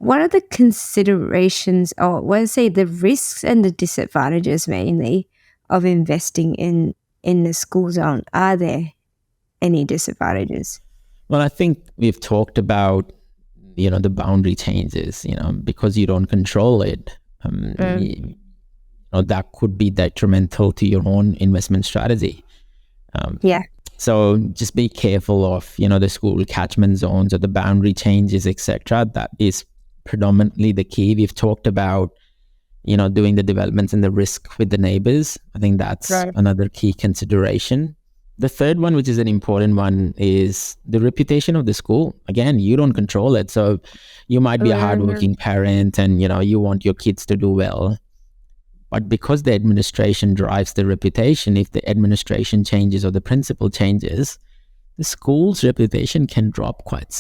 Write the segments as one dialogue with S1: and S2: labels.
S1: what are the considerations, or let's say the risks and the disadvantages mainly of investing in the school zone? Are there any disadvantages?
S2: Well, I think we've talked about, the boundary changes, because you don't control it. That could be detrimental to your own investment strategy. So just be careful of, the school catchment zones or the boundary changes, etc. That is predominantly the key. We've talked about, doing the developments and the risk with the neighbors. I think that's another key consideration. The third one, which is an important one, is the reputation of the school. Again, you don't control it. So you might be a hardworking parent and, you want your kids to do well. But because the administration drives the reputation, if the administration changes or the principal changes, the school's reputation can drop quite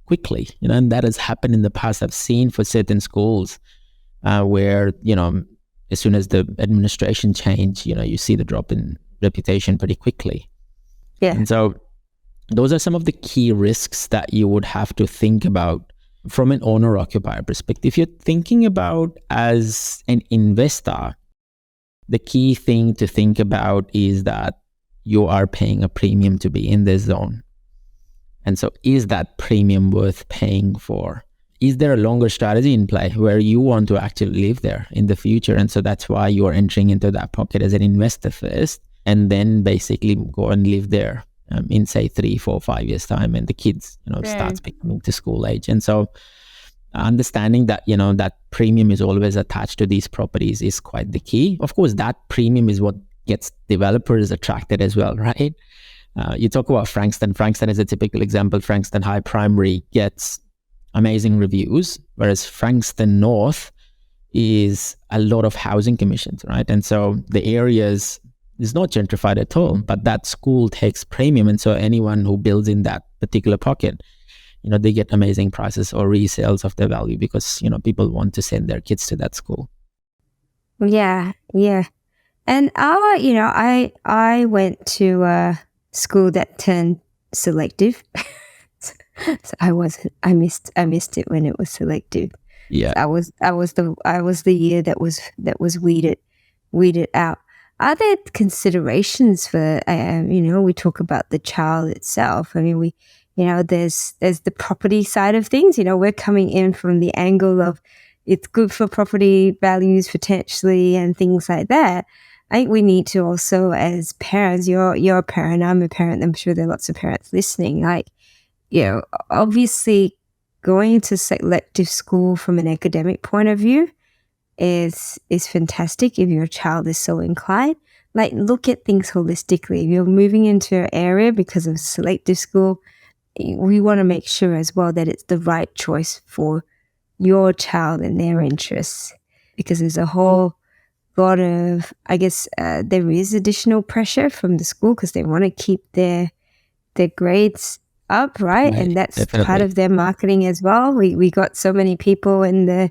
S2: quickly. And that has happened in the past. I've seen for certain schools where, as soon as the administration change, you see the drop in reputation pretty quickly.
S1: Yeah.
S2: And so those are some of the key risks that you would have to think about from an owner-occupier perspective. If you're thinking about as an investor, the key thing to think about is that you are paying a premium to be in this zone. And so is that premium worth paying for? Is there a longer strategy in play where you want to actually live there in the future? And so that's why you're entering into that pocket as an investor first, and then basically go and live there in say 3, 4, 5 years time, and the kids, starts becoming to school age. And so understanding that, that premium is always attached to these properties is quite the key. Of course, that premium is what gets developers attracted as well, right? You talk about Frankston. Frankston is a typical example. Frankston High Primary gets amazing reviews, whereas Frankston North is a lot of housing commissions, right? And so the areas is not gentrified at all, but that school takes premium. And so anyone who builds in that particular pocket, they get amazing prices or resales of their value because, people want to send their kids to that school.
S1: Yeah. And I went to a school that turned selective. So I missed it when it was selective.
S2: Yeah.
S1: I was the year that was weeded out. Are there considerations for, we talk about the child itself. I mean, there's the property side of things. We're coming in from the angle of it's good for property values potentially and things like that. I think we need to also, as parents, you're a parent, I'm a parent, I'm sure there are lots of parents listening, obviously going to selective school from an academic point of view is fantastic if your child is so inclined. Look at things holistically. If you're moving into an area because of selective school, we want to make sure as well that it's the right choice for your child and their interests, because there's a whole lot of, I guess, there is additional pressure from the school because they want to keep their grades up, right? And that's definitely part of their marketing as well. We got so many people in the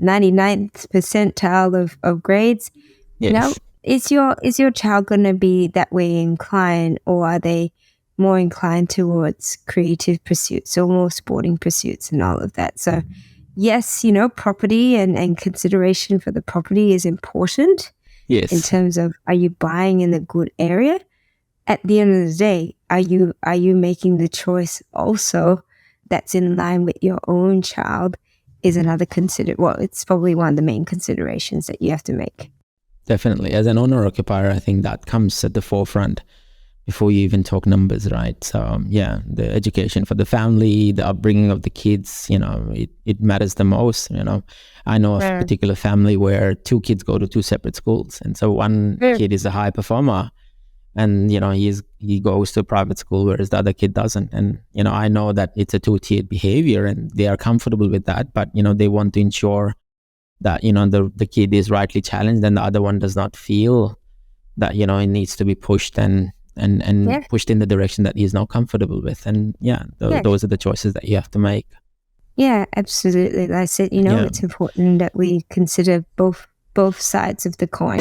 S1: 99th percentile of grades.
S2: Yes.
S1: Is your child going to be that way inclined, or are they more inclined towards creative pursuits or more sporting pursuits and all of that? So yes, property and consideration for the property is important.
S2: Yes.
S1: In terms of, are you buying in a good area? At the end of the day, are you making the choice also that's in line with your own child is another it's probably one of the main considerations that you have to make.
S2: Definitely. As an owner-occupier, I think that comes at the forefront before you even talk numbers, right? So the education for the family, the upbringing of the kids, it matters the most. I know of a particular family where 2 kids go to 2 separate schools. And so one kid is a high performer and, he goes to a private school, whereas the other kid doesn't. And, I know that it's a 2-tiered behavior and they are comfortable with that, but, they want to ensure that, the kid is rightly challenged and the other one does not feel that, it needs to be pushed and pushed in the direction that he's not comfortable with. And those are the choices that you have to make.
S1: Yeah, absolutely. Like I said, it's important that we consider both sides of the coin.